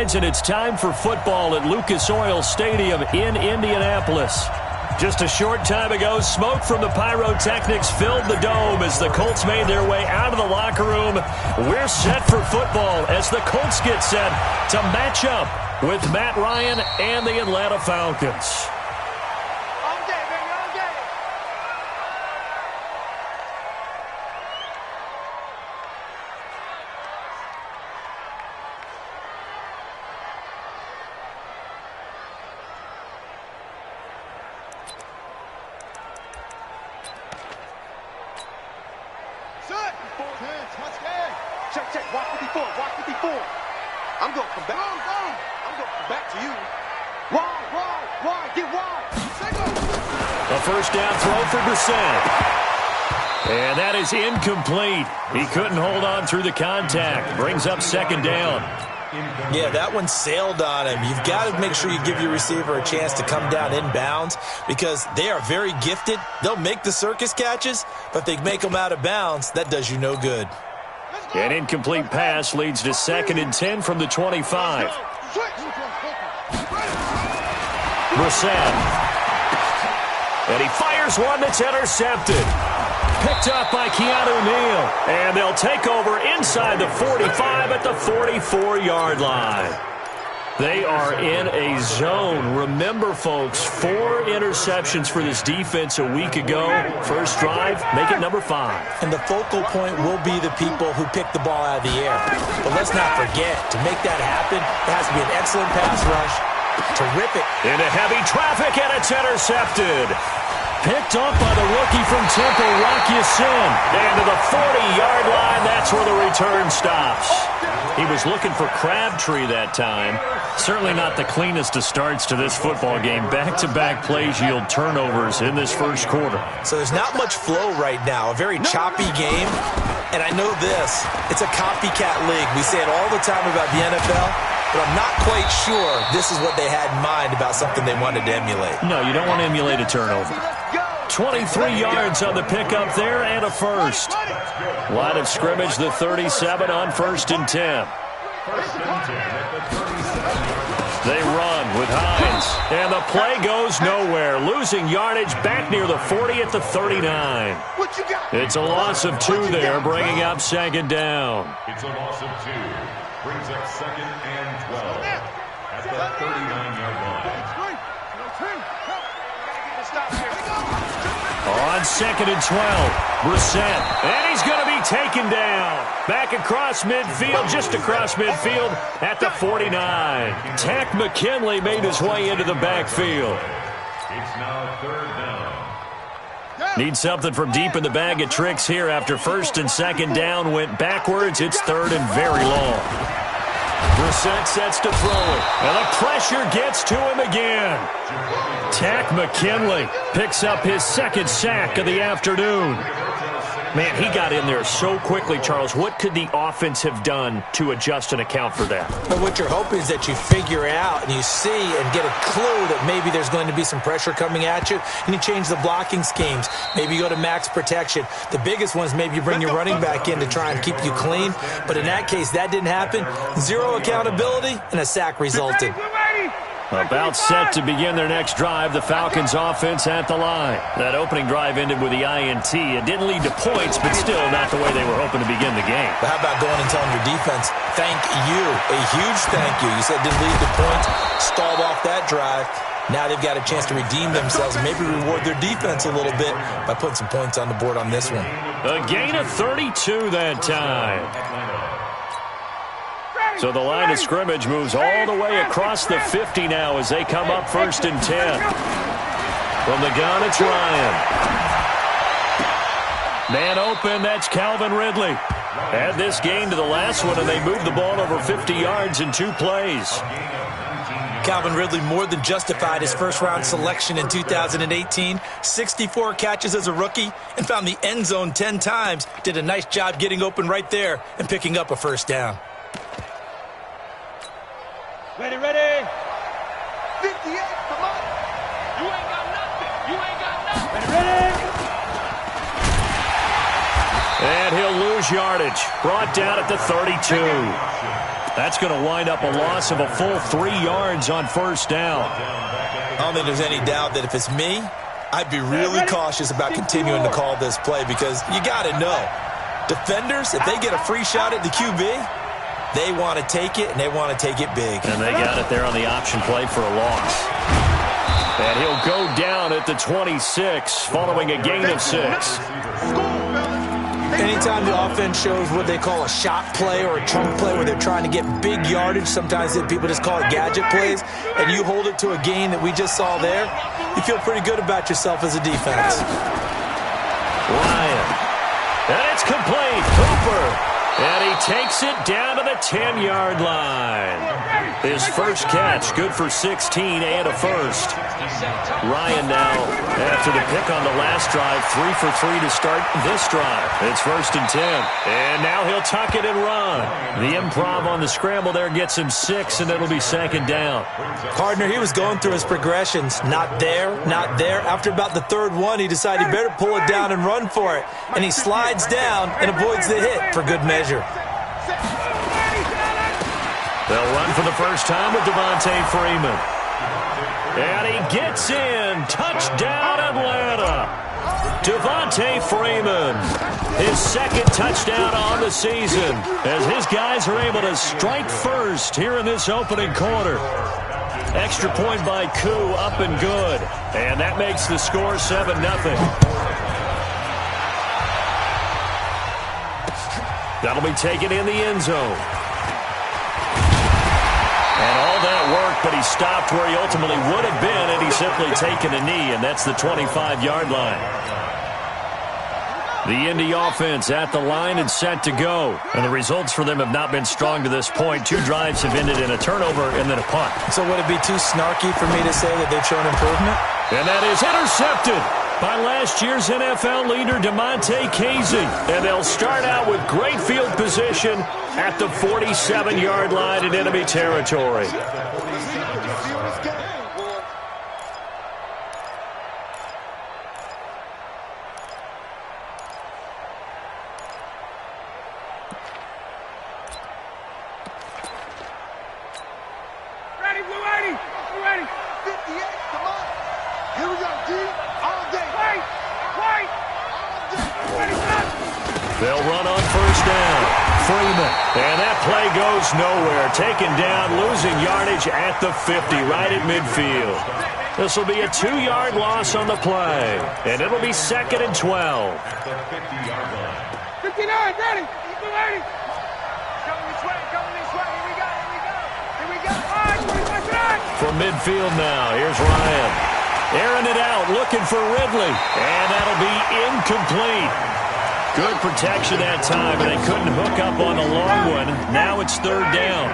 sides, and it's time for football at Lucas Oil Stadium in Indianapolis. Just a short time ago, smoke from the pyrotechnics filled the dome as the Colts made their way out of the locker room. We're set for football as the Colts get set to match up with Matt Ryan and the Atlanta Falcons. First down throw for Brissett. And that is incomplete. He couldn't hold on through the contact. Brings up second down. Yeah, that one sailed on him. You've got to make sure you give your receiver a chance to come down inbounds because they are very gifted. They'll make the circus catches, but if they make them out of bounds, that does you no good. An incomplete pass leads to 2nd and 10 from the 25. Brissett. And he fires one that's intercepted. Picked up by Keanu Neal. And they'll take over inside the 45 at the 44-yard line. They are in a zone. Remember, folks, 4 interceptions for this defense a week ago. First drive, make it number 5. And the focal point will be the people who pick the ball out of the air. But let's not forget, to make that happen, there has to be an excellent pass rush. Terrific. Into heavy traffic, and it's intercepted. Picked up by the rookie from Temple, Rocky Sin. And to the 40-yard line, that's where the return stops. He was looking for Crabtree that time. Certainly not the cleanest of starts to this football game. Back-to-back plays yield turnovers in this first quarter. So there's not much flow right now. A very choppy game. And I know this. It's a copycat league. We say it all the time about the NFL. But I'm not quite sure this is what they had in mind about something they wanted to emulate. No, you don't want to emulate a turnover. 23 yards on the pickup there and a first. Line of scrimmage, the 37 on 1st and 10. They run with Hines. And the play goes nowhere. Losing yardage back near the 40 at the 39. It's a loss of 2 there, bringing up 2nd down. It's a loss of 2. Brings up 2nd and 12 at the 39-yard line. On 2nd and 12, Brissett. And he's going to be taken down. Back across midfield, just across midfield at the 49. Takk McKinley made his way into the backfield. It's now 3rd down. Need something from deep in the bag of tricks here after 1st and 2nd down went backwards. It's 3rd and very long. Brissett sets to throw it. And the pressure gets to him again. Takk McKinley picks up his 2nd sack of the afternoon. Man, he got in there so quickly, Charles. What could the offense have done to adjust and account for that? But what you're hoping is that you figure out and you see and get a clue that maybe there's going to be some pressure coming at you, and you change the blocking schemes. Maybe you go to max protection. The biggest one is maybe you bring your running back in to try and keep you clean. But in that case, that didn't happen. 0 accountability, and a sack resulted. About set to begin their next drive, the Falcons offense at the line. That opening drive ended with the INT. It didn't lead to points, but still not the way they were hoping to begin the game. But how about going and telling your defense, thank you, a huge thank you. You said it didn't lead to points, stalled off that drive. Now they've got a chance to redeem themselves and maybe reward their defense a little bit by putting some points on the board on this one. A gain of 32 that time. So the line of scrimmage moves all the way across the 50 now as they come up 1st and 10. From the gun, it's Ryan. Man open, that's Calvin Ridley. Add this gain to the last one, and they moved the ball over 50 yards in 2 plays. Calvin Ridley more than justified his first-round selection in 2018. 64 catches as a rookie and found the end zone 10 times. Did a nice job getting open right there and picking up a first down. Ready, ready. 58, come on. You ain't got nothing. You ain't got nothing. Ready, ready. And he'll lose yardage. Brought down at the 32. That's going to wind up a loss of a full 3 yards on first down. I don't think there's any doubt that if it's me, I'd be really cautious about continuing to call this play because you got to know, defenders, if they get a free shot at the QB, they want to take it, and they want to take it big. And they got it there on the option play for a loss. And he'll go down at the 26 following a gain of 6. Anytime the offense shows what they call a shot play or a chunk play where they're trying to get big yardage, sometimes people just call it gadget plays, and you hold it to a gain that we just saw there, you feel pretty good about yourself as a defense. Ryan. And it's complete. Cooper. And he takes it down to the 10-yard line. His first catch, good for 16 and a first. Ryan now, after the pick on the last drive, 3 for 3 to start this drive. It's 1st and 10. And now he'll tuck it and run. The improv on the scramble there gets him 6, and it'll be 2nd down. Partner, he was going through his progressions. Not there, not there. After about the 3rd one, he decided he better pull it down and run for it. And he slides down and avoids the hit for good measure. They'll run for the first time with Devontae Freeman. And he gets in. Touchdown, Atlanta. Devontae Freeman. His 2nd touchdown on the season as his guys are able to strike first here in this opening quarter. Extra point by Koo, up and good. And that makes the score 7-0. That'll be taken in the end zone. And all that work, but he stopped where he ultimately would have been had he simply taken a knee, and that's the 25-yard line. The Indy offense at the line and set to go. And the results for them have not been strong to this point. 2 drives have ended in a turnover and then a punt. So would it be too snarky for me to say that they've shown improvement? And that is intercepted by last year's NFL leader, DeMonte Casey. And they'll start out with great field position at the 47-yard line in enemy territory. Ready, Blue 80. Blue 80. 58, come on. Here we go, D. All day. Wait. All day. Ready, set. They'll run on first down. Freeman. And that play goes nowhere. Taken down, losing yardage at the 50, right at midfield. This will be a 2-yard loss on the play. And it'll be 2nd and 12. At the 50-yard line. 59, ready. Blue 80. Coming this way, coming this way. Here we go, here we go. Here we go. All right, 25 tonight. From midfield now, here's Ryan. Airing it out, looking for Ridley. And that'll be incomplete. Good protection that time, but they couldn't hook up on the long one. Now it's 3rd down.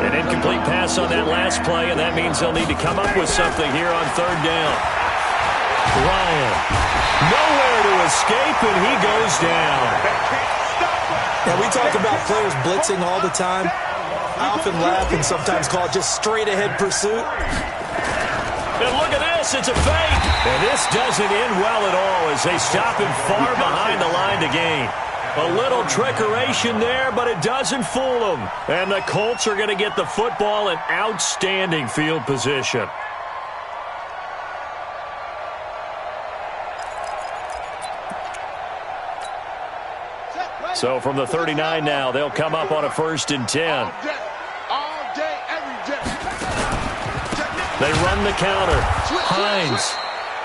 An incomplete pass on that last play, and that means they'll need to come up with something here on 3rd down. Ryan, nowhere to escape, and he goes down. Now, we talk about players blitzing all the time. I often laugh and sometimes call it just straight-ahead pursuit. And look at this, it's a fake. And this doesn't end well at all as they stop him far behind the line to gain. A little trickeration there, but it doesn't fool them. And the Colts are going to get the football in outstanding field position. So from the 39 now, they'll come up on a 1st and 10. All day, every day. They run the counter. Hines.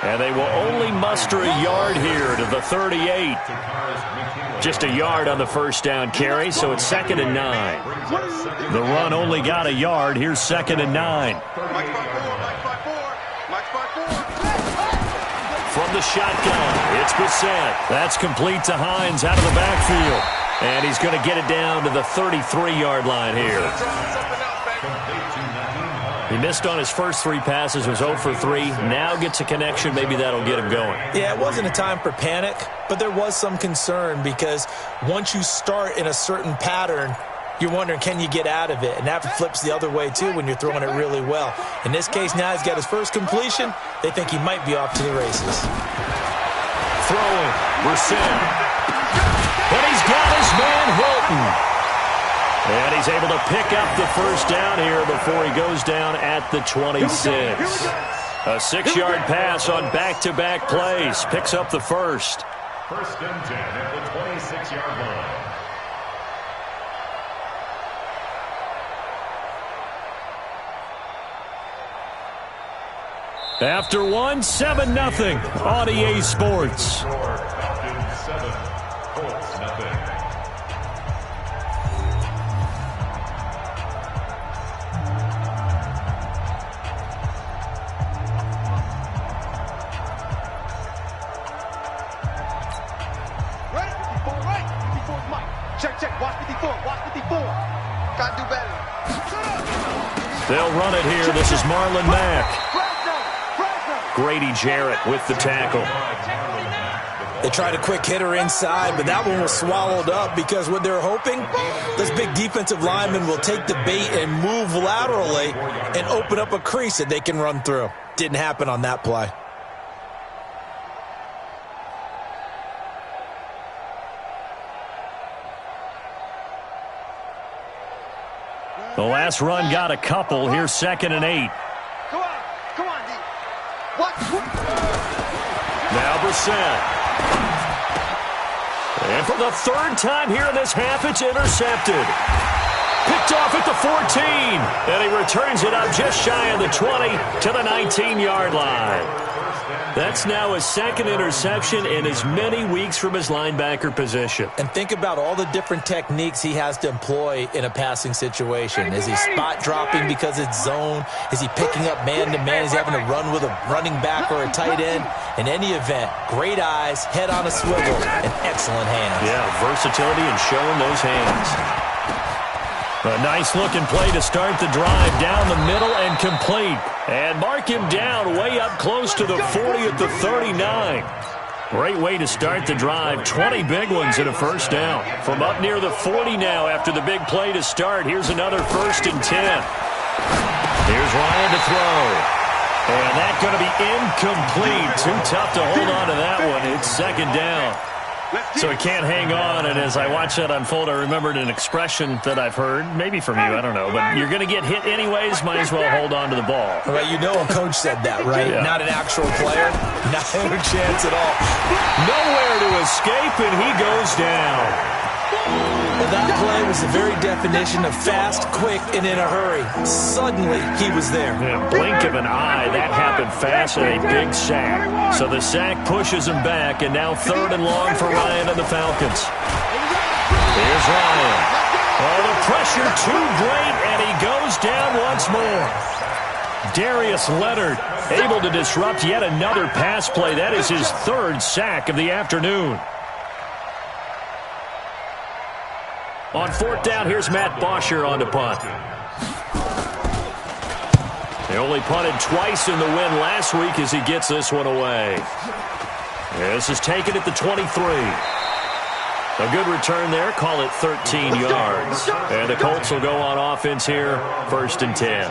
And they will only muster a yard here to the 38. Just a yard on the first down carry, so it's 2nd and 9. The run only got a yard. Here's 2nd and 9. From the shotgun, it's Bissett. That's complete to Hines out of the backfield. And he's going to get it down to the 33-yard line here. He missed on his first 3 passes, was 0 for 3. Now gets a connection. Maybe that'll get him going. Yeah, it wasn't a time for panic, but there was some concern because once you start in a certain pattern, you're wondering, can you get out of it? And that flips the other way, too, when you're throwing it really well. In this case, now he's got his first completion. They think he might be off to the races. Throwing. Brissett. But he's got his man Hilton. And he's able to pick up the first down here before he goes down at the 26. A 6-yard pass on back-to-back plays. Picks up the first. First and 10 at the 26-yard line. After 7-0 on EA Sports. Falcons 7, Colts nothing. Check. Watch 54. Gotta do better. They'll run it here. This is Marlon Mack. Grady Jarrett with the tackle. They tried a quick hitter inside, but that one was swallowed up because what they're hoping, this big defensive lineman will take the bait and move laterally and open up a crease that they can run through. Didn't happen on that play. The last run got a couple. Here's 2nd and 8. Come on, D. What? Now Brissett. And for the 3rd time here in this half, it's intercepted. Picked off at the 14. And he returns it up just shy of the 20 to the 19-yard line. That's now his 2nd interception in as many weeks from his linebacker position. And think about all the different techniques he has to employ in a passing situation. Is he spot dropping because it's zone? Is he picking up man-to-man? Is he having to run with a running back or a tight end? In any event, great eyes, head on a swivel, and excellent hands. Yeah, versatility and showing those hands. A nice-looking play to start the drive down the middle and complete. And mark him down way up close to the 40 at the 39. Great way to start the drive. 20 big ones and a first down. From up near the 40 now after the big play to start. Here's another 1st and 10. Here's Ryan to throw. And that's going to be incomplete. Too tough to hold on to that one. It's 2nd down. So he can't hang on, and as I watch that unfold, I remembered an expression that I've heard, maybe from you, I don't know, but you're going to get hit anyways, might as well hold on to the ball. Well, you know a coach said that, right? Yeah. Not an actual player. Not a chance at all. Nowhere to escape, and he goes down. Well, that play was the very definition of fast, quick, and in a hurry. Suddenly, he was there. Yeah, blink of an eye, that happened fast, and a big sack. So the sack pushes him back, and now 3rd and long for Ryan and the Falcons. Here's Ryan. Oh, the pressure too great, and he goes down once more. Darius Leonard able to disrupt yet another pass play. That is his 3rd sack of the afternoon. On 4th down, here's Matt Bosher on to punt. They only punted twice in the win last week as he gets this one away. This is taken at the 23. A good return there. Call it 13 yards. And the Colts will go on offense here, 1st and 10.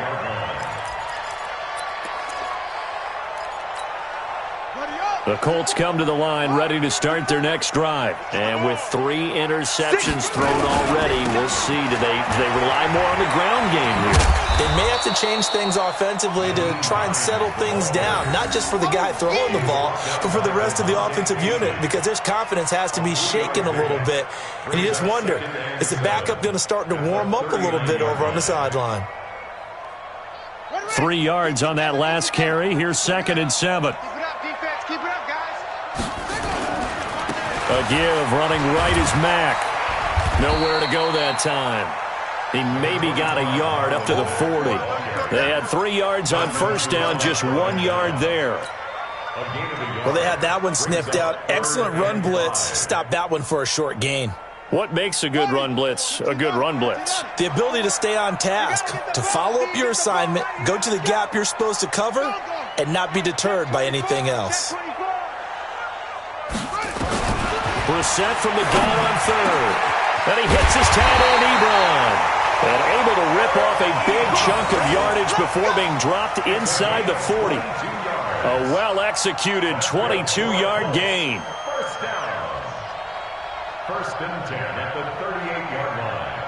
The Colts come to the line ready to start their next drive. And with 3 interceptions thrown already, we'll see. Do they rely more on the ground game here? They may have to change things offensively to try and settle things down, not just for the guy throwing the ball, but for the rest of the offensive unit, because their confidence has to be shaken a little bit. And you just wonder, is the backup going to start to warm up a little bit over on the sideline? 3 yards on that last carry. Here's 2nd and 7. Keep it up, guys. A give, running right is Mack. Nowhere to go that time. He maybe got a yard up to the 40. They had 3 yards on 1st down, just 1 yard there. Well, they had that one sniffed out. Excellent run blitz. Stopped that one for a short gain. What makes a good run blitz a good run blitz? The ability to stay on task, to follow up your assignment, go to the gap you're supposed to cover, and not be deterred by anything else. Brissett from the gun on 3rd. And he hits his tight end, Ebron. And able to rip off a big chunk of yardage before being dropped inside the 40. A well-executed 22-yard gain. First down. 1st and 10 at the 38-yard line.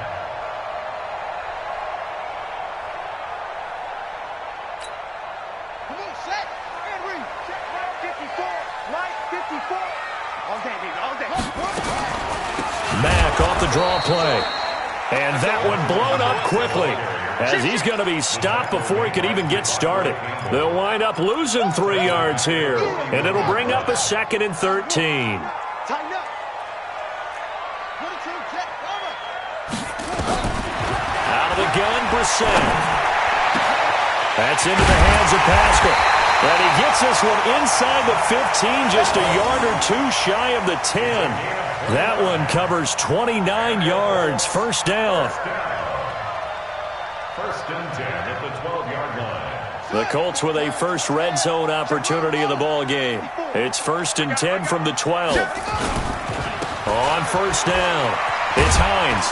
Come on, set. And read. Check right 54. Right 54. All day, baby, all day. Mack off the draw play. And that one blown up quickly, as he's going to be stopped before he could even get started. They'll wind up losing 3 yards here, and it'll bring up a 2nd and 13. Tighten up. 22, check, cover. Out of the gun, Brissett. That's into the hands of Pascal. And he gets this one inside the 15, just a yard or 2 shy of the 10. That one covers 29 yards. First down. First and 10 at the 12-yard line. The Colts with a first red zone opportunity in the ball game. It's 1st and 10 from the 12. On first down, it's Hines.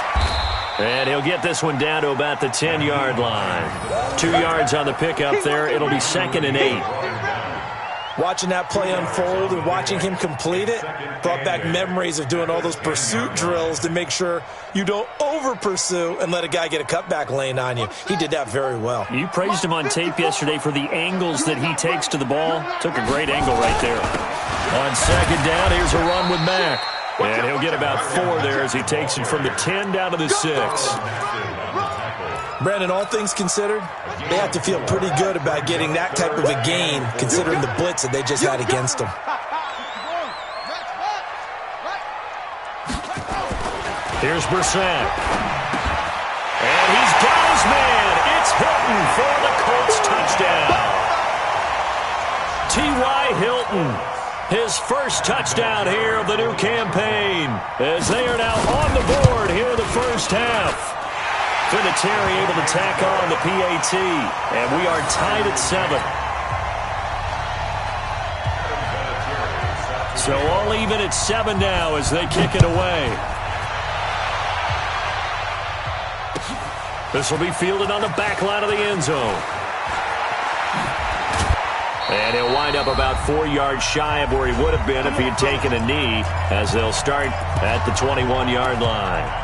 And he'll get this one down to about the 10-yard line. 2 yards on the pickup there. It'll be 2nd and 8. Watching that play unfold and watching him complete it brought back memories of doing all those pursuit drills to make sure you don't over-pursue and let a guy get a cutback lane on you. He did that very well. You praised him on tape yesterday for the angles that he takes to the ball. Took a great angle right there. On 2nd down, here's a run with Mack. And he'll get about 4 there as he takes it from the 10 down to the 6. Brandon, all things considered, they have to feel pretty good about getting that type of a gain, considering the blitz that they just had against them. Here's Brissett. And he's got his man. It's Hilton for the Colts touchdown. T.Y. Hilton, his first touchdown here of the new campaign, as they are now on the board here in the first half. Vinatieri able to tack on the PAT, and we are tied at 7. So all even at 7 now as they kick it away. This will be fielded on the back line of the end zone. And he'll wind up about 4 yards shy of where he would have been if he had taken a knee, as they'll start at the 21-yard line.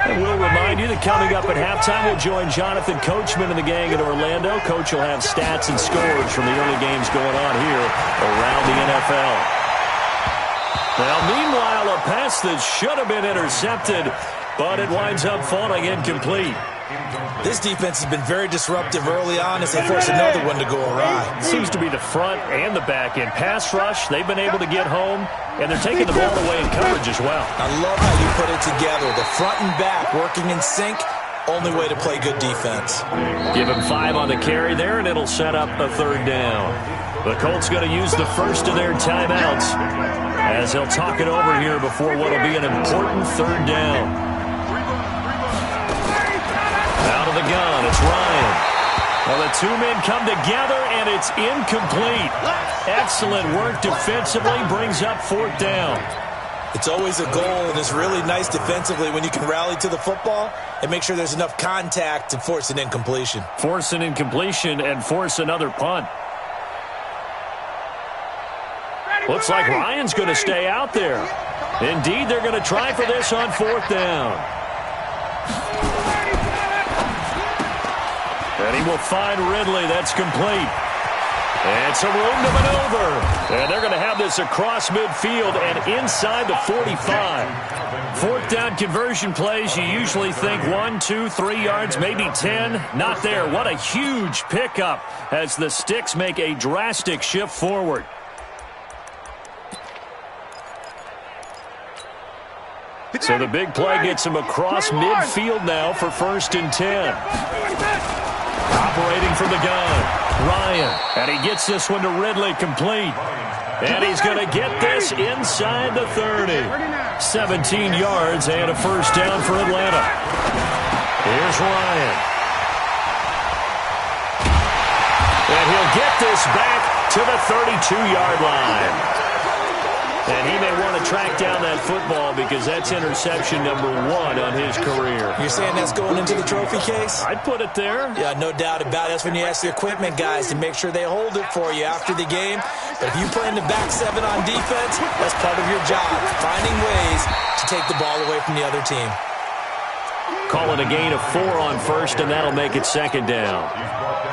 And we'll remind you that coming up at halftime, we'll join Jonathan Coachman and the gang in Orlando. Coach will have stats and scores from the early games going on here around the NFL. Well, meanwhile, a pass that should have been intercepted, but it winds up falling incomplete. This defense has been very disruptive early on as they force another one to go awry. Seems to be the front and the back end. Pass rush, they've been able to get home, and they're taking the ball away in coverage as well. I love how you put it together. The front and back working in sync, only way to play good defense. Give him 5 on the carry there, and it'll set up a 3rd down. The Colts going to use the first of their timeouts as they'll talk it over here before what will be an important 3rd down. Out of the gun, it's Ryan. Well, the 2 men come together, and it's incomplete. Excellent work defensively, brings up 4th down. It's always a goal, and it's really nice defensively when you can rally to the football and make sure there's enough contact to force an incompletion. Force an incompletion and force another punt. Looks like Ryan's going to stay out there. Indeed, they're going to try for this on 4th down. And he will find Ridley. That's complete. And some room to maneuver. And they're going to have this across midfield and inside the 45. 4th down conversion plays, you usually think 1, 2, 3 yards, maybe 10. Not there. What a huge pickup as the Sticks make a drastic shift forward. So the big play gets him across midfield now for 1st and 10. Operating from the gun, Ryan. And he gets this one to Ridley complete. And he's going to get this inside the 30. 17 yards and a 1st down for Atlanta. Here's Ryan. And he'll get this back to the 32-yard line. And he may want to track down that football because that's interception number 1 on his career. You're saying that's going into the trophy case? I'd put it there. Yeah, no doubt about it. That's when you ask the equipment guys to make sure they hold it for you after the game. But if you play in the back 7 on defense, that's part of your job, finding ways to take the ball away from the other team. Call it a gain of 4 on first, and that'll make it second down.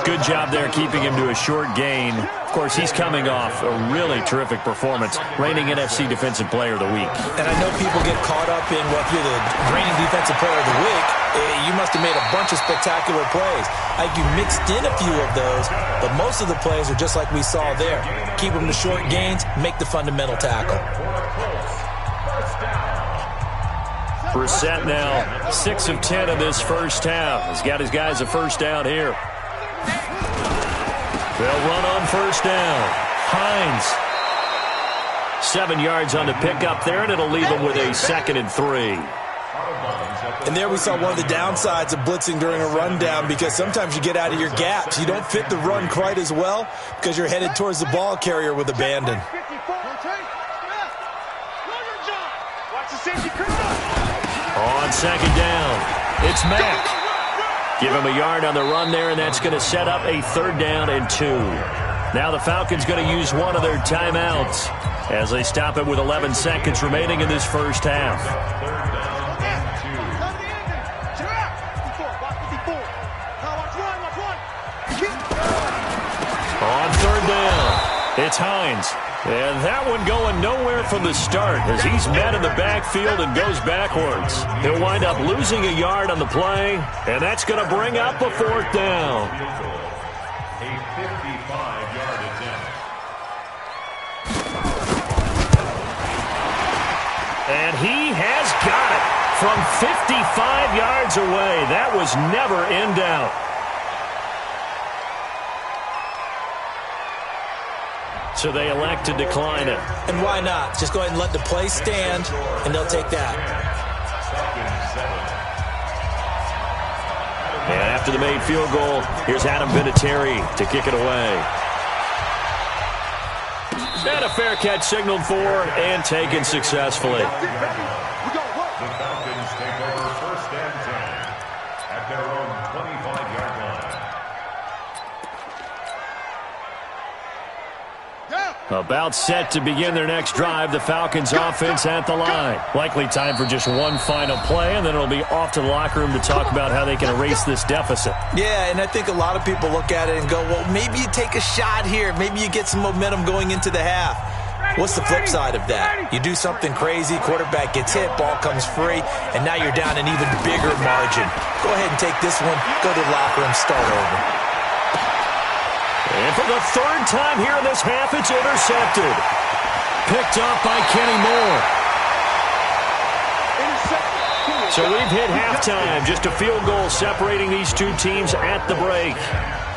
Good job there keeping him to a short gain. Of course, he's coming off a really terrific performance, reigning NFC Defensive Player of the Week. And I know people get caught up in, well, if you're the reigning Defensive Player of the Week, you must have made a bunch of spectacular plays. I think you mixed in a few of those, but most of the plays are just like we saw there. Keep them to short gains, make the fundamental tackle. Brissett now 6 of 10 in this first half. He's got his guys a first down here. They'll run on first down. Hines. 7 yards on the pickup there, and it'll leave them with a 2nd and 3. And there we saw one of the downsides of blitzing during a rundown, because sometimes you get out of your gaps. You don't fit the run quite as well because you're headed towards the ball carrier with abandon. On second down, it's Mack. Give him a yard on the run there, and that's going to set up a 3rd down and 2. Now the Falcons going to use one of their timeouts as they stop it with 11 seconds remaining in this first half. On 3rd down, it's Hines. And that one going nowhere from the start as he's met in the backfield and goes backwards. He'll wind up losing a yard on the play, and that's going to bring up a 4th down. A 55-yard attempt. And he has got it from 55 yards away. That was never in doubt. So they elect to decline it. And why not? Just go ahead and let the play stand, and they'll take that. And after the made field goal, here's Adam Vinatieri to kick it away. And a fair catch signaled for and taken successfully. The Falcons take over 1st and 10 at their own 25-yard line. About set to begin their next drive, the Falcons offense at the line. Likely time for just one final play, and then it'll be off to the locker room to talk about how they can erase this deficit. Yeah, and I think a lot of people look at it and go, well, maybe you take a shot here. Maybe you get some momentum going into the half. What's the flip side of that? You do something crazy, quarterback gets hit, ball comes free, and now you're down an even bigger margin. Go ahead and take this one, go to the locker room, start over. And for the 3rd time here in this half, it's intercepted. Picked up by Kenny Moore. So we've hit halftime. Just a field goal separating these two teams at the break.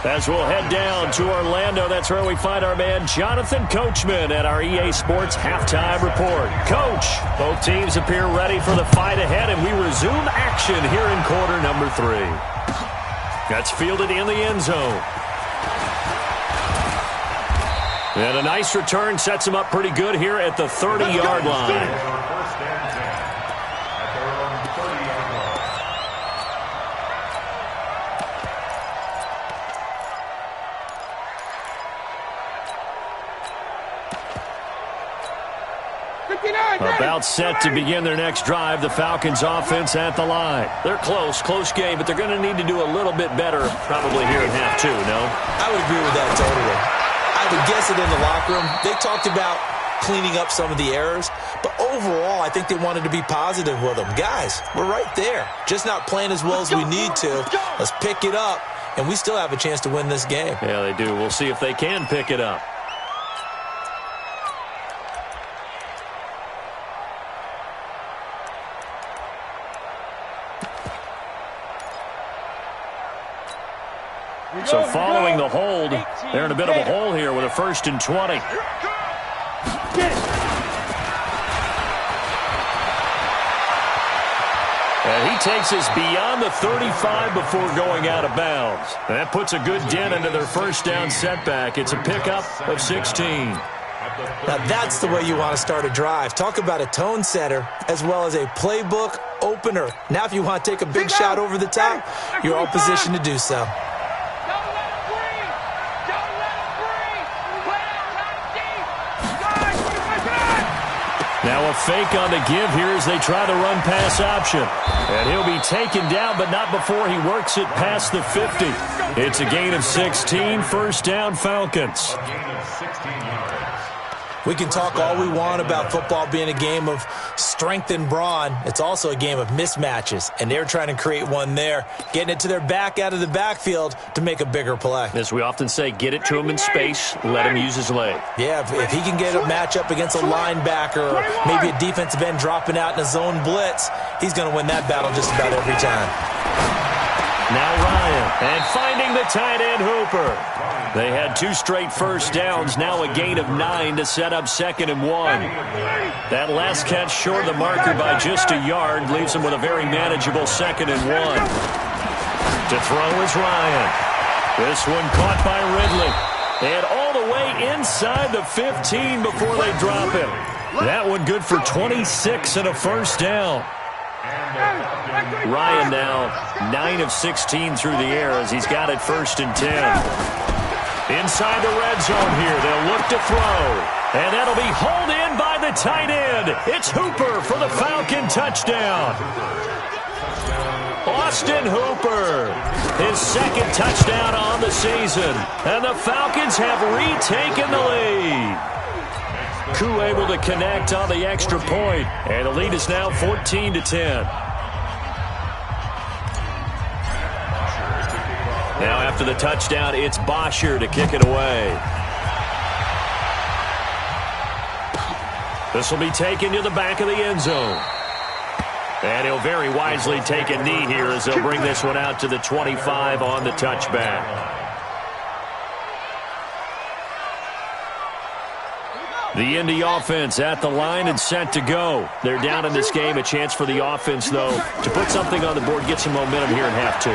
As we'll head down to Orlando, that's where we find our man Jonathan Coachman at our EA Sports Halftime Report. Coach, both teams appear ready for the fight ahead, and we resume action here in quarter number 3. That's fielded in the end zone. And a nice return sets him up pretty good here at the 30-yard line. About set to begin their next drive, the Falcons offense at the line. They're close game, but they're going to need to do a little bit better probably here in half 2, no? I would agree with that totally. I would guess it in the locker room. They talked about cleaning up some of the errors, but overall, I think they wanted to be positive with them. Guys, we're right there. Just not playing as well as we need to. Let's pick it up, and we still have a chance to win this game. Yeah, they do. We'll see if they can pick it up. So following the hold, they're in a bit of a hole here with a 1st and 20. And he takes us beyond the 35 before going out of bounds. That puts a good dent into their 1st down setback. It's a pickup of 16. Now that's the way you want to start a drive. Talk about a tone setter as well as a playbook opener. Now if you want to take a big shot over the top, you're all positioned to do so. Now a fake on the give here as they try the run-pass option. And he'll be taken down, but not before he works it past the 50. It's a gain of 16, first down Falcons. A gain of 16 yards. We can talk all we want about football being a game of strength and brawn. It's also a game of mismatches, and they're trying to create one there, getting it to their back out of the backfield to make a bigger play. As we often say, get it to him in space, let him use his leg. Yeah, if he can get a matchup against a linebacker or maybe a defensive end dropping out in a zone blitz, he's going to win that battle just about every time. Now Ryan, and finding the tight end Hooper. They had 2 straight first downs, now a gain of 9 to set up 2nd and 1. That last catch short of the marker by just a yard leaves them with a very manageable 2nd and 1. To throw is Ryan. This one caught by Ridley. And all the way inside the 15 before they drop him. That one good for 26 and a first down. Ryan now 9 of 16 through the air as he's got it 1st and 10. Inside the red zone here, they'll look to throw. And that'll be hauled in by the tight end. It's Hooper for the Falcon touchdown. Austin Hooper, his 2nd touchdown on the season. And the Falcons have retaken the lead. Koo able to connect on the extra point, and the lead is now 14-10. Now after the touchdown, it's Bosher to kick it away. This will be taken to the back of the end zone. And he'll very wisely take a knee here as they'll bring this one out to the 25 on the touchback. The Indy offense at the line and set to go. They're down in this game. A chance for the offense, though, to put something on the board, get some momentum here in half 2.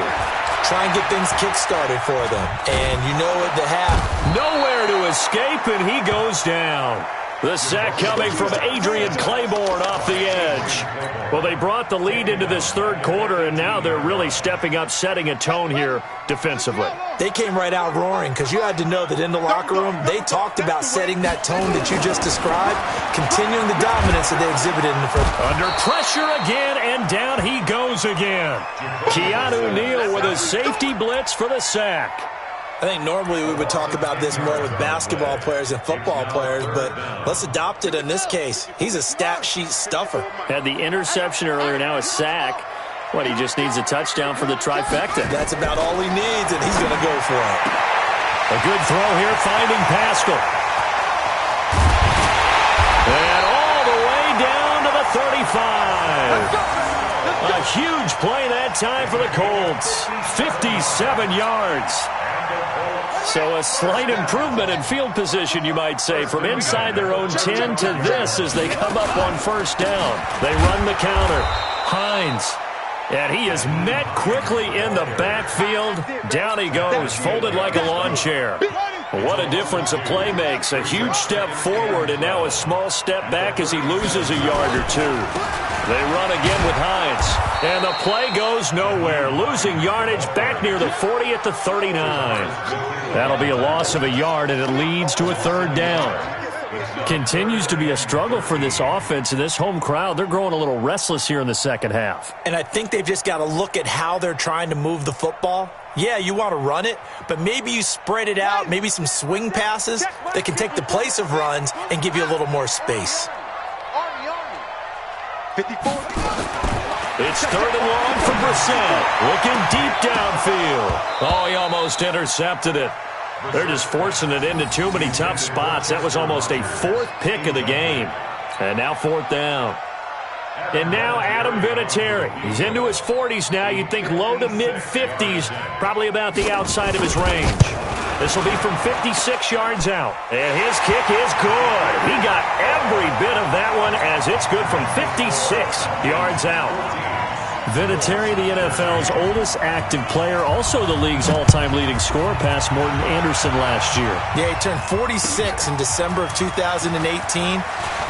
Try and get things kick-started for them. And you know at the half, nowhere to escape, and he goes down. The sack coming from Adrian Claiborne off the edge. Well, they brought the lead into this 3rd quarter, and now they're really stepping up, setting a tone here defensively. They came right out roaring because you had to know that in the locker room, they talked about setting that tone that you just described, continuing the dominance that they exhibited in the first. Under pressure again, and down he goes again. Keanu Neal with a safety blitz for the sack. I think normally we would talk about this more with basketball players and football players, but let's adopt it in this case. He's a stat sheet stuffer. Had the interception earlier, now a sack. What, he just needs a touchdown for the trifecta. That's about all he needs, and he's going to go for it. A good throw here, finding Pascal. And all the way down to the 35. A huge play that time for the Colts. 57 yards. So a slight improvement in field position, you might say, from inside their own 10 to this as they come up on 1st down. They run the counter. Hines. And he is met quickly in the backfield. Down he goes, folded like a lawn chair. What a difference a play makes. A huge step forward and now a small step back as he loses a yard or 2. They run again with Hines. And the play goes nowhere. Losing yardage back near the 40 at the 39. That'll be a loss of a yard, and it leads to a 3rd down. Continues to be a struggle for this offense and this home crowd. They're growing a little restless here in the 2nd half. And I think they've just got to look at how they're trying to move the football. Yeah, you want to run it, but maybe you spread it out, maybe some swing passes that can take the place of runs and give you a little more space. 54. It's 3rd and long for Brissett. Looking deep downfield. Oh, he almost intercepted it. They're just forcing it into too many tough spots. That was almost a 4th pick of the game. And now 4th down. And now Adam Vinatieri. He's into his 40s now. You'd think low to mid-50s, probably about the outside of his range. This will be from 56 yards out. And his kick is good. He got every bit of that one as it's good from 56 yards out. Vinatieri, the NFL's oldest active player, also the league's all-time leading scorer, past Morton Anderson last year. Yeah, he turned 46 in December of 2018.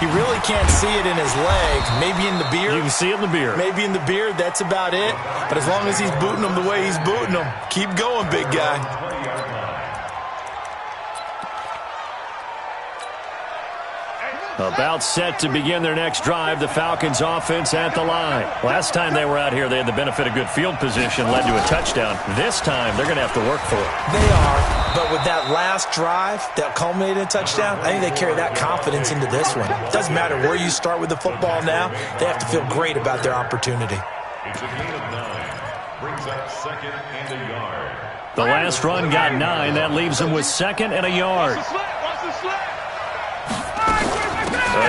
You really can't see it in his legs. Maybe in the beard. You can see it in the beard. Maybe in the beard, that's about it. But as long as he's booting them the way he's booting them, keep going, big guy. About set to begin their next drive, the Falcons offense at the line. Last time they were out here, they had the benefit of good field position, led to a touchdown. This time, they're going to have to work for it. They are, but with that last drive that culminated in a touchdown, I think they carry that confidence into this one. It doesn't matter where you start with the football now. They have to feel great about their opportunity. It's a gain of 9. Brings up 2nd and a yard. The last run got 9. That leaves them with 2nd and a yard.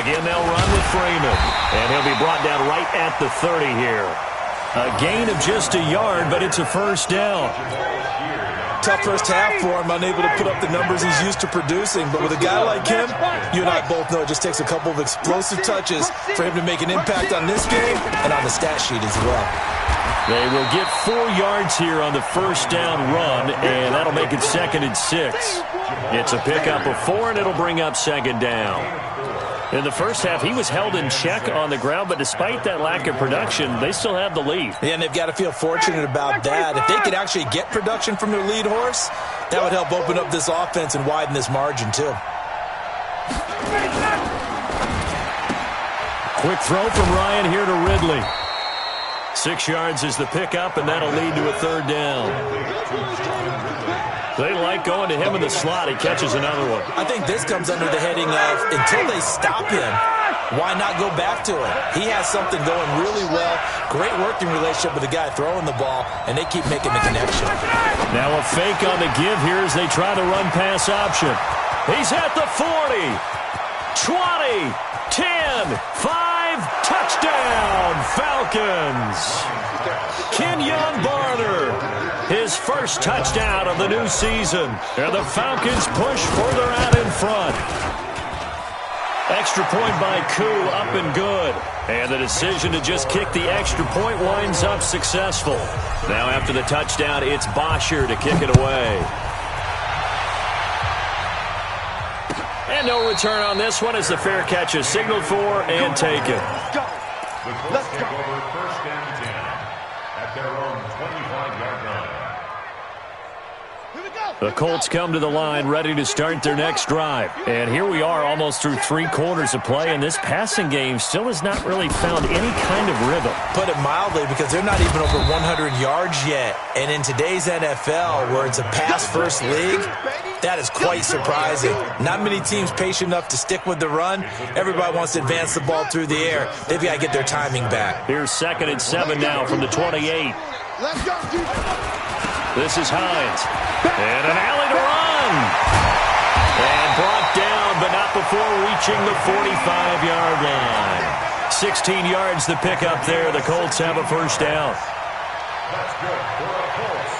Again, they'll run with Freeman. And he'll be brought down right at the 30 here. A gain of just a yard, but it's a first down. Tough first half for him, unable to put up the numbers he's used to producing. But with a guy like him, you and I both know it just takes a couple of explosive touches for him to make an impact on this game and on the stat sheet as well. They will get 4 yards here on the first down run, and that'll make it 2nd and 6. It's a pickup of 4, and it'll bring up 2nd down. In the first half, he was held in check on the ground, but despite that lack of production, they still have the lead. Yeah, and they've got to feel fortunate about that. If they could actually get production from their lead horse, that would help open up this offense and widen this margin, too. Quick throw from Ryan here to Ridley. 6 yards is the pickup, and that'll lead to a 3rd down. They like going to him in the slot. He catches another one. I think this comes under the heading of, until they stop him, why not go back to it? He has something going really well. Great working relationship with the guy throwing the ball, and they keep making the connection. Now a fake on the give here as they try to run pass option. He's at the 40, 20, 10, 5, touchdown, Falcons. Kenyon Barner, his first touchdown of the new season. And the Falcons push further out in front. Extra point by Koo, up and good. And the decision to just kick the extra point winds up successful. Now after the touchdown, it's Bosher to kick it away. And no return on this one as the fair catch is signaled for and taken. Let's go. Over 1st and 10 at their own 25-yard line. The Colts come to the line ready to start their next drive. And here we are almost through 3 quarters of play, and this passing game still has not really found any kind of rhythm. Put it mildly, because they're not even over 100 yards yet. And in today's NFL, where it's a pass-first league, that is quite surprising. Not many teams patient enough to stick with the run. Everybody wants to advance the ball through the air. They've got to get their timing back. Here's 2nd and 7 now from the 28. Let's go, This is Hines. And an alley to run. And brought down, but not before reaching the 45-yard line. 16 yards the pickup there. The Colts have a first down. That's good for the Colts.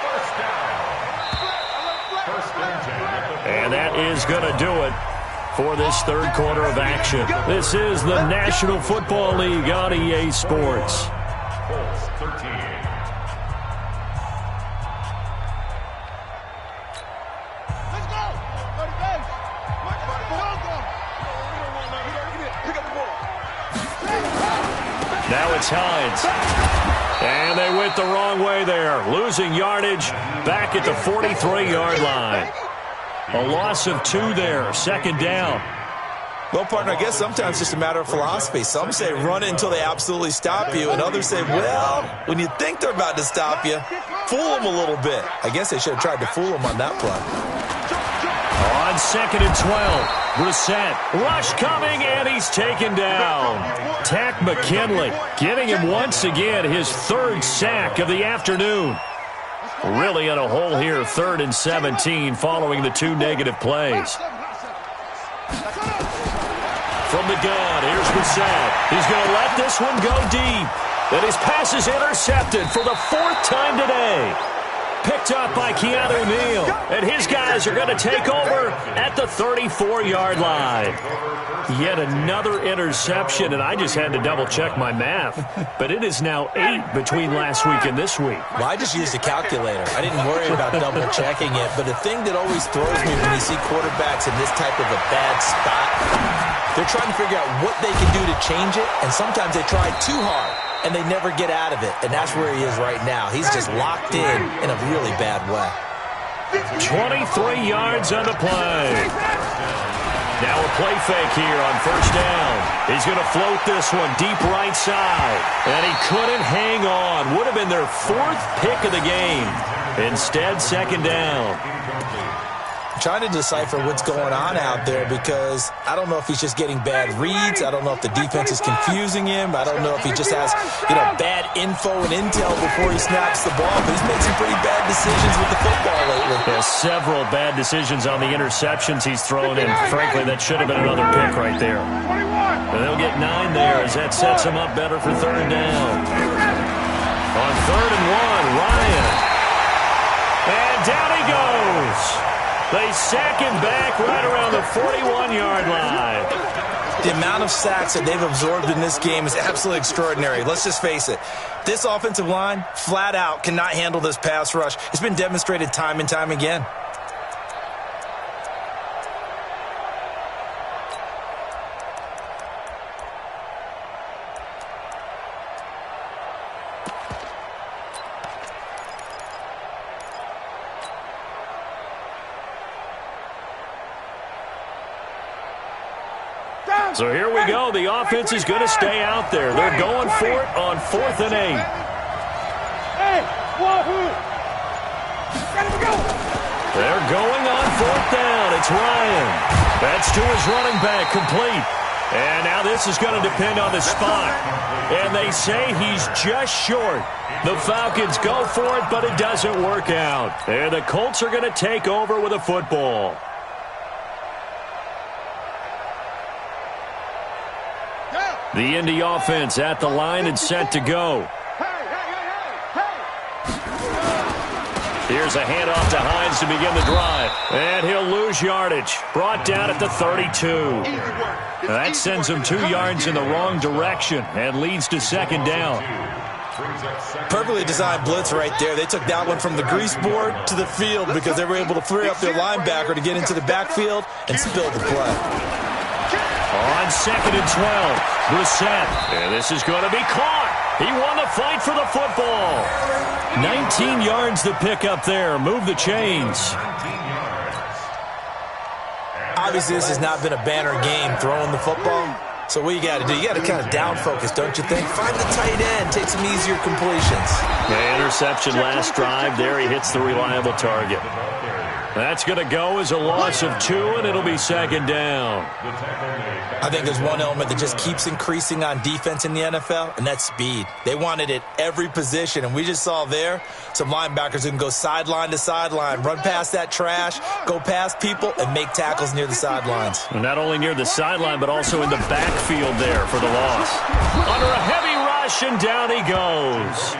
First down. And that is going to do it for this 3rd quarter of action. This is the National Football League on EA Sports. Colts 13. Now it's Hines. And they went the wrong way there. Losing yardage back at the 43-yard line. A loss of 2 there. 2nd down. Well, partner, I guess sometimes it's just a matter of philosophy. Some say run it until they absolutely stop you, and others say, well, when you think they're about to stop you, fool them a little bit. I guess they should have tried to fool them on that play. On 2nd and 12, Brissett, rush coming, and he's taken down. Tack McKinley getting him once again his 3rd sack of the afternoon. Really in a hole here, 3rd and 17 following the 2 negative plays. From the gun, here's Brissett. He's going to let this one go deep. And his pass is intercepted for the 4th time today. Picked up by Keanu Neal. And his guys are going to take over at the 34-yard line. Yet another interception, and I just had to double-check my math. But it is now 8 between last week and this week. Well, I just used a calculator. I didn't worry about double-checking it. But the thing that always throws me when you see quarterbacks in this type of a bad spot, they're trying to figure out what they can do to change it, and sometimes they try too hard, and they never get out of it. And that's where he is right now. He's just locked in a really bad way. 23 yards on the play. Now a play fake here on first down. He's going to float this one deep right side. And he couldn't hang on. Would have been their 4th pick of the game. Instead, second down. Trying to decipher what's going on out there because I don't know if he's just getting bad reads. I don't know if the defense is confusing him. I don't know if he just has, bad info and intel before he snaps the ball. But he's made some pretty bad decisions with the football lately. Yeah, several bad decisions on the interceptions he's thrown in. Frankly, that should have been another pick right there. And they'll get 9 there as that sets him up better for third down. On 3rd and 1, Ryan. And down he goes. They sack him back right around the 41-yard line. The amount of sacks that they've absorbed in this game is absolutely extraordinary. Let's just face it. This offensive line, flat out, cannot handle this pass rush. It's been demonstrated time and time again. So here we go. The offense is going to stay out there. They're going for it on 4th and 8. They're going on 4th down. It's Ryan. That's to his running back, complete. And now this is going to depend on the spot. And they say he's just short. The Falcons go for it, but it doesn't work out. And the Colts are going to take over with a football. The Indy offense at the line and set to go. Here's a handoff to Hines to begin the drive. And he'll lose yardage. Brought down at the 32. That sends him 2 yards in the wrong direction and leads to second down. Perfectly designed blitz right there. They took that one from the grease board to the field because they were able to free up their linebacker to get into the backfield and spill the play. On 2nd and 12, Brissett. And this is going to be caught. He won the fight for the football. 19 yards to pick up there. Move the chains. Obviously, this has not been a banner game throwing the football. So what you got to do, you got to kind of down focus, don't you think? Find the tight end, take some easier completions. The interception last drive. There he hits the reliable target. That's going to go as a loss of 2, and it'll be second down. I think there's one element that just keeps increasing on defense in the NFL, and that's speed. They want it at every position, and we just saw there some linebackers who can go sideline to sideline, run past that trash, go past people, and make tackles near the sidelines. And not only near the sideline, but also in the backfield there for the loss. Under a heavy rush, and down he goes.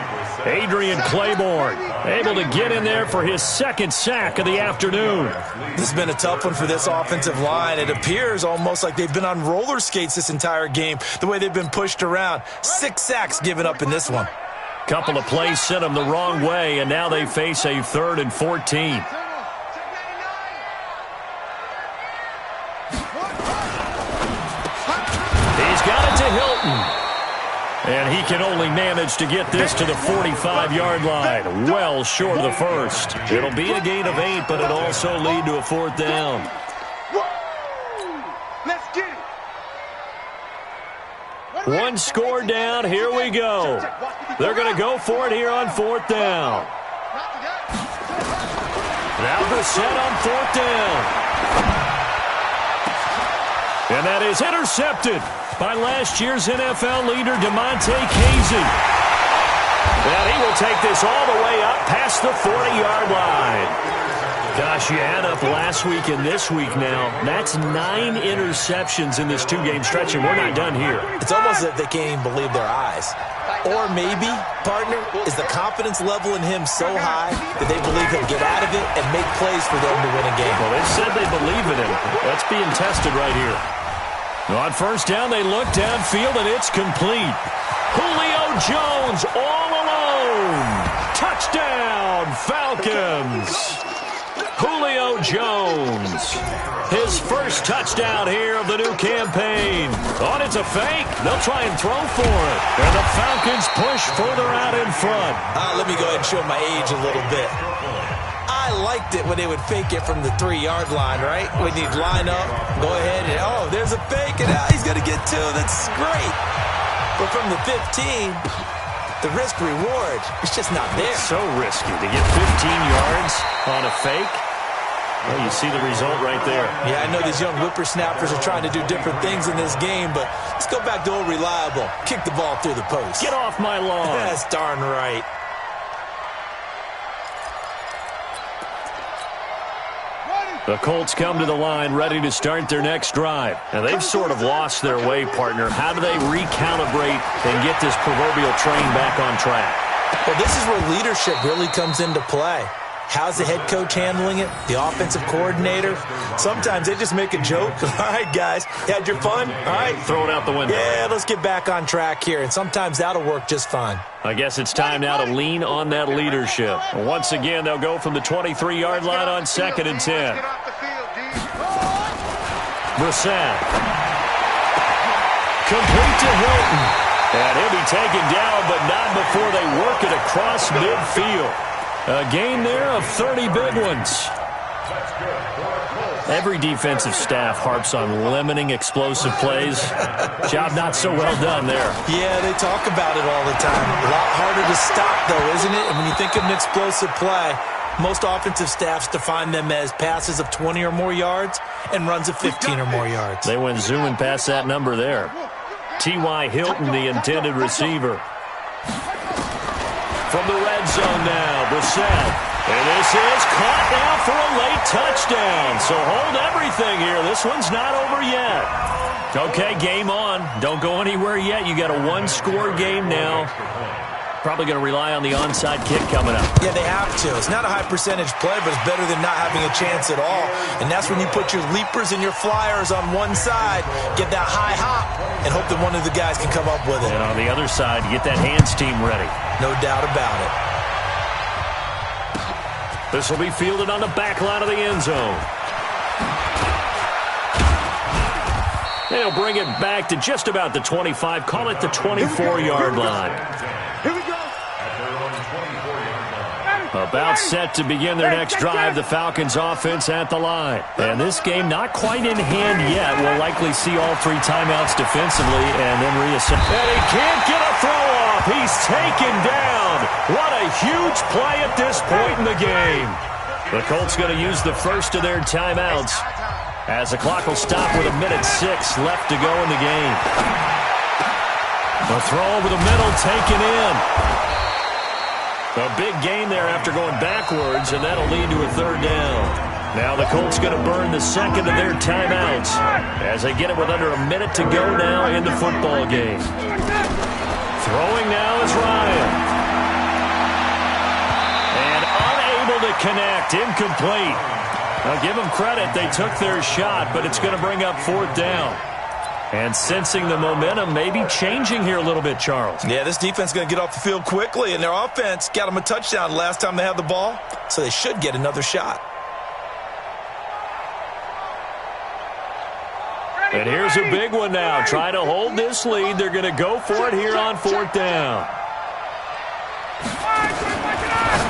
Adrian Claiborne able to get in there for his 2nd sack of the afternoon. This has been a tough one for this offensive line. It appears almost like they've been on roller skates this entire game, the way they've been pushed around. 6 sacks given up in this one. Couple of plays sent them the wrong way, and now they face a 3rd and 14. He's got it to Hilton. And he can only manage to get this to the 45-yard line, well short of the first. It'll be a gain of 8, but it'll also lead to a 4th down. Let's get it. 1 score down, here we go. They're going to go for it here on 4th down. Now Brissett on 4th down. And that is intercepted by last year's NFL leader, DeMonte Casey. And he will take this all the way up past the 40-yard line. Gosh, you add up last week and this week now. That's 9 interceptions in this 2-game stretch, and we're not done here. It's almost as if they can't even believe their eyes. Or maybe, partner, is the confidence level in him so high that they believe he'll get out of it and make plays for them to win a game. Well, they said they believe in him. That's being tested right here. On first down, they look downfield, and it's complete. Julio Jones all alone. Touchdown, Falcons. Julio Jones. His first touchdown here of the new campaign. Oh, it's a fake. They'll try and throw for it. And the Falcons push further out in front. Let me go ahead and show my age a little bit. I I liked it when they would fake it from the 3-yard line, right? When you'd line up, go ahead, and oh, there's a fake, and he's going to get 2. That's great. But from the 15, the risk-reward is just not there. So risky to get 15 yards on a fake. Well, you see the result right there. Yeah, I know these young whippersnappers are trying to do different things in this game, but let's go back to old reliable. Kick the ball through the post. Get off my lawn. That's darn right. The Colts come to the line ready to start their next drive. And they've sort of lost their way, partner. How do they recalibrate and get this proverbial train back on track? Well, this is where leadership really comes into play. How's the head coach handling it? The offensive coordinator? Sometimes they just make a joke. All right, guys, you had your fun? All right. Throw it out the window. Yeah, let's get back on track here. And sometimes that'll work just fine. I guess it's time now to lean on that leadership. Once again, they'll go from the 23-yard line on 2nd and 10. Brissett. Complete to Hilton. And he'll be taken down, but not before they work it across midfield. A gain there of 30 big ones. Every defensive staff harps on limiting explosive plays. Job not so well done there. Yeah, they talk about it all the time. A lot harder to stop, though, isn't it? And when you think of an explosive play, most offensive staffs define them as passes of 20 or more yards and runs of 15 or more yards. They went zooming past that number there. T.Y. Hilton, the intended receiver. From the red zone now, Brissett. And this is caught now for a late touchdown. So hold everything here. This one's not over yet. Okay, game on. Don't go anywhere yet. You got a one-score game now. Probably going to rely on the onside kick coming up. Yeah, they have to. It's not a high-percentage play, but it's better than not having a chance at all. And that's when you put your leapers and your flyers on one side, get that high hop, and hope that one of the guys can come up with it. And on the other side, get that hands team ready. No doubt about it. This will be fielded on the back line of the end zone. They'll bring it back to just about the 25. Call it the 24-yard line. Here we go. About set to begin their next drive, the Falcons offense at the line. And this game not quite in hand yet. We'll likely see all 3 timeouts defensively and then reassemble. And he can't get a throw off. He's taken down. What a huge play at this point in the game. The Colts going to use the first of their timeouts as the clock will stop with 1:06 left to go in the game. The throw over the middle taken in. A big gain there after going backwards, and that'll lead to a 3rd down. Now the Colts going to burn the second of their timeouts as they get it with under 1 minute to go now in the football game. Throwing now is Ryan. And unable to connect, incomplete. I'll give them credit, they took their shot, but it's going to bring up 4th down. And sensing the momentum maybe changing here a little bit, Charles. Yeah, this defense is going to get off the field quickly, and their offense got them a touchdown last time they had the ball, so they should get another shot. And here's a big one now. Try to hold this lead. They're going to go for it here on 4th down.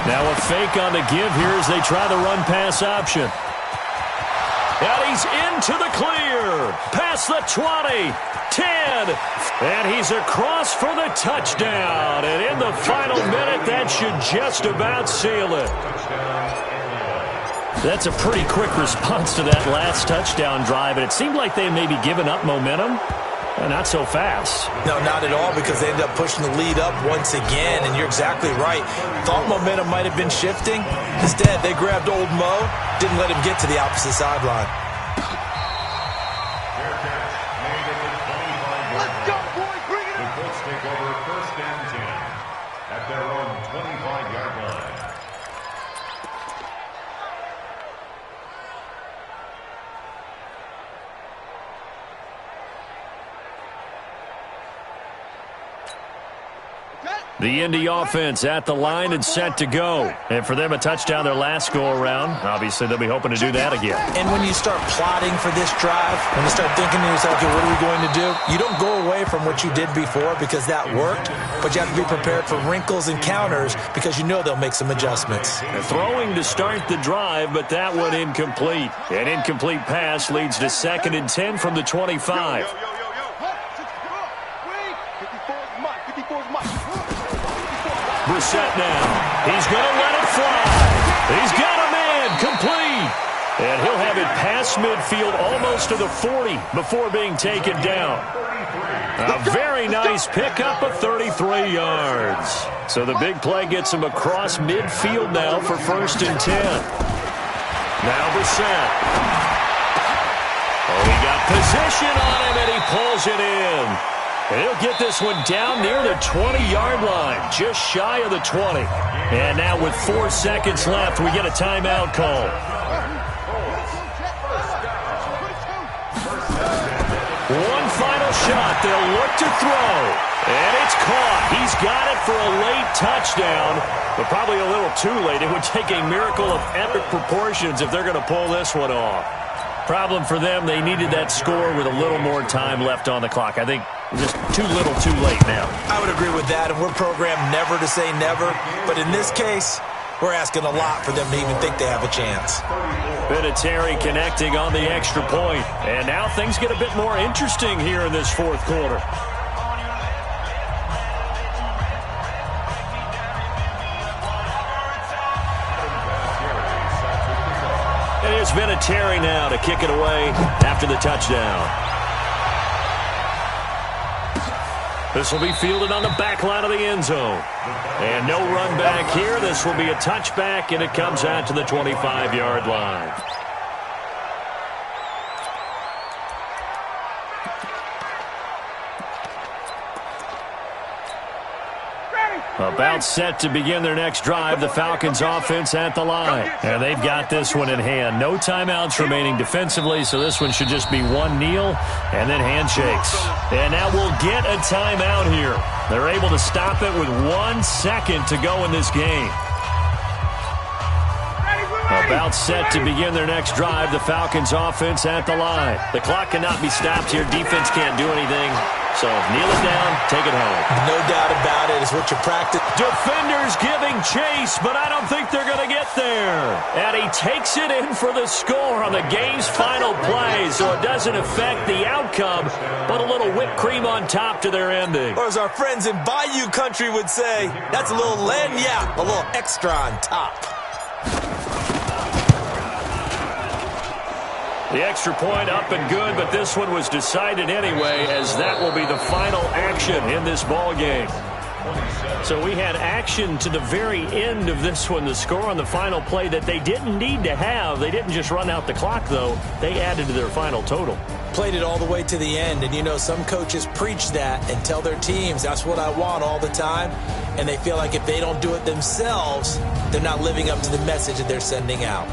Now a fake on the give here as they try the run-pass option. And he's into the clear. Past the 20, 10. And he's across for the touchdown. And in the final minute, that should just about seal it. That's a pretty quick response to that last touchdown drive. And it seemed like they may be giving up momentum. Not so fast. No, not at all, because they ended up pushing the lead up once again, and you're exactly right. Thought momentum might have been shifting. Instead, they grabbed old Mo, didn't let him get to the opposite sideline. Let's go, boys. Bring it The up. Colts take over 1st and 10 at their own 25-yard line. The Indy offense at the line and set to go. And for them, a touchdown their last go-around. Obviously, they'll be hoping to do that again. And when you start plotting for this drive, when you start thinking to yourself, okay, what are we going to do? You don't go away from what you did before because that worked, but you have to be prepared for wrinkles and counters because you know they'll make some adjustments. They're throwing to start the drive, but that one incomplete. An incomplete pass leads to 2nd and 10 from the 25. Brissett now. He's going to let it fly. He's got a man complete. And he'll have it past midfield almost to the 40 before being taken down. A very nice pickup of 33 yards. So the big play gets him across midfield now for 1st and 10. Now Brissett. Oh, he got position on him, and he pulls it in. And he'll get this one down near the 20-yard line, just shy of the 20. And now with 4 seconds left, we get a timeout call. One final shot. They'll look to throw. And it's caught. He's got it for a late touchdown, but probably a little too late. It would take a miracle of epic proportions if they're going to pull this one off. Problem for them, they needed that score with a little more time left on the clock. I think just too little too late now. I would agree with that, and we're programmed never to say never. But in this case, we're asking a lot for them to even think they have a chance. Terry connecting on the extra point. And now things get a bit more interesting here in this 4th quarter. It's Vinatieri now to kick it away after the touchdown. This will be fielded on the back line of the end zone. And no run back here. This will be a touchback, and it comes out to the 25-yard line. About set to begin their next drive, the Falcons offense at the line. And they've got this one in hand. No timeouts remaining defensively, so this one should just be one kneel and then handshakes. And now we'll get a timeout here. They're able to stop it with 1 second to go in this game. About set to begin their next drive, the Falcons offense at the line. The clock cannot be stopped here. Defense can't do anything. So kneel it down, take it home. No doubt about it. It's what you practice. Defenders giving chase, but I don't think they're going to get there. And he takes it in for the score on the game's final play, so it doesn't affect the outcome, but a little whipped cream on top to their ending. Or as our friends in Bayou Country would say, that's a little lagniappe, a little extra on top. The extra point up and good, but this one was decided anyway, as that will be the final action in this ball game. So we had action to the very end of this one, the score on the final play that they didn't need to have. They didn't just run out the clock, though. They added to their final total. Played it all the way to the end, and you know some coaches preach that and tell their teams, that's what I want all the time, and they feel like if they don't do it themselves, they're not living up to the message that they're sending out.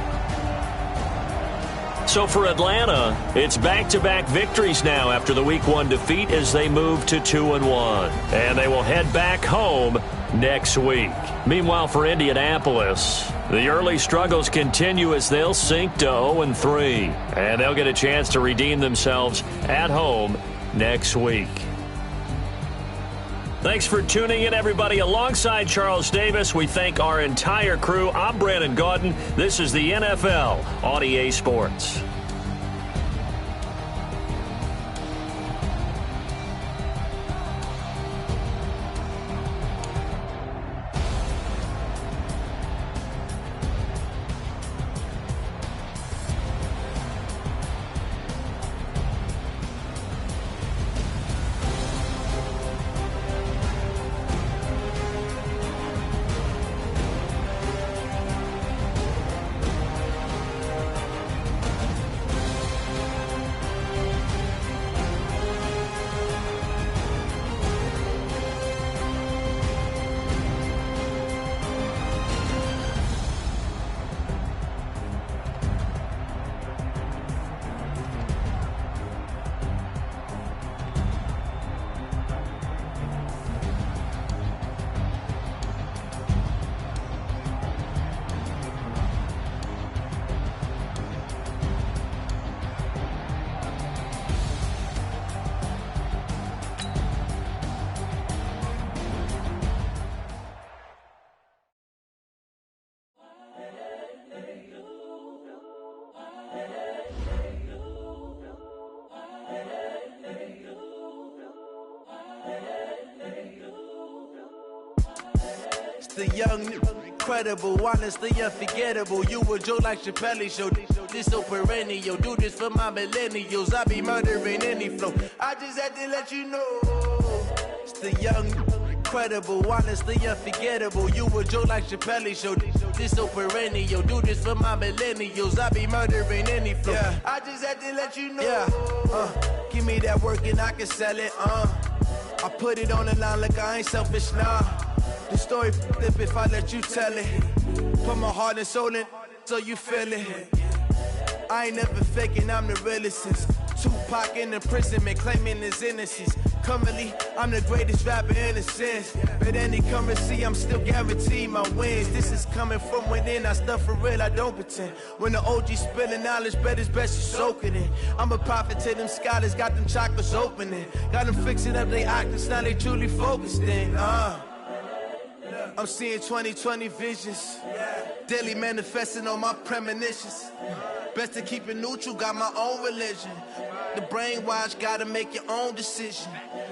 So for Atlanta, it's back-to-back victories now after the Week 1 defeat as they move to 2-1. And they will head back home next week. Meanwhile, for Indianapolis, the early struggles continue as they'll sink to 0-3. And they'll get a chance to redeem themselves at home next week. Thanks for tuning in, everybody. Alongside Charles Davis, we thank our entire crew. I'm Brandon Gaudin. This is the NFL on EA Sports. the young, incredible, honestly unforgettable. You a joke like Chappelle Show. This so perennial. Do this for my millennials. I be murdering any flow. I just had to let you know. It's the young, incredible, honestly unforgettable. You a joke like Chappelle Show. This so perennial. Do this for my millennials. I be murdering any flow. Yeah. I just had to let you know. Yeah. Give me that work and I can sell it. I put it on the line like I ain't selfish, nah. The story flip if I let you tell it. Put my heart and soul in so you feel it. I ain't never faking, I'm the realest since Tupac in imprisonment, claiming his innocence. Currently, I'm the greatest rapper in a sense. But any currency, I'm still guaranteed my wins. This is coming from within, I stuff for real, I don't pretend. When the OG spilling knowledge, bet it's best you soak it in. I'm a prophet to them scholars, got them chakras opening. Got them fixing up their octaves, now they truly focused in. I'm seeing 2020 visions. Daily manifesting on my premonitions. Best to keep it neutral, got my own religion. The brainwash, gotta make your own decision.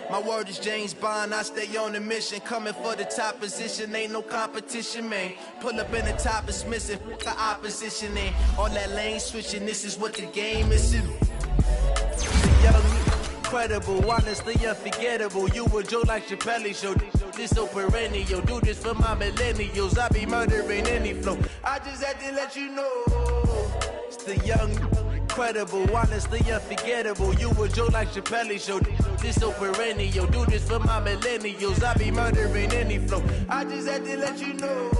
My word is James Bond, I stay on the mission. Coming for the top position, ain't no competition, man. Pull up in the top, it's missing, the opposition ain't. All that lane switching, this is what the game is. The young, incredible, honestly unforgettable. You a joke like Chappelle Show. This so perennial. Do this for my millennials. I be murdering any flow. I just had to let you know. It's the young, incredible, honestly unforgettable. You a joke like Chappelle Show. This so perennial. Do this for my millennials. I be murdering any flow. I just had to let you know.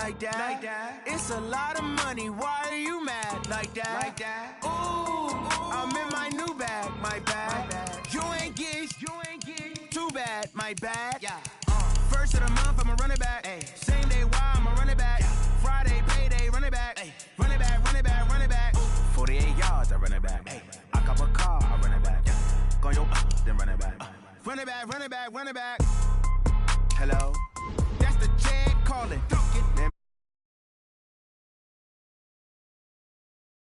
like that. It's a lot of money, why are you mad like that? Ooh, I'm in my new bag, my bag. You ain't get too bad, my bad. Yeah. First of the month, I'ma run it back. Same day, why I'ma run it back. Friday, payday, run it back. Run it back, run it back, run it back. 48 yards, I run it back. I cop a car, I run it back. Go yo, then run it back. Run it back, run it back, run it back. Hello.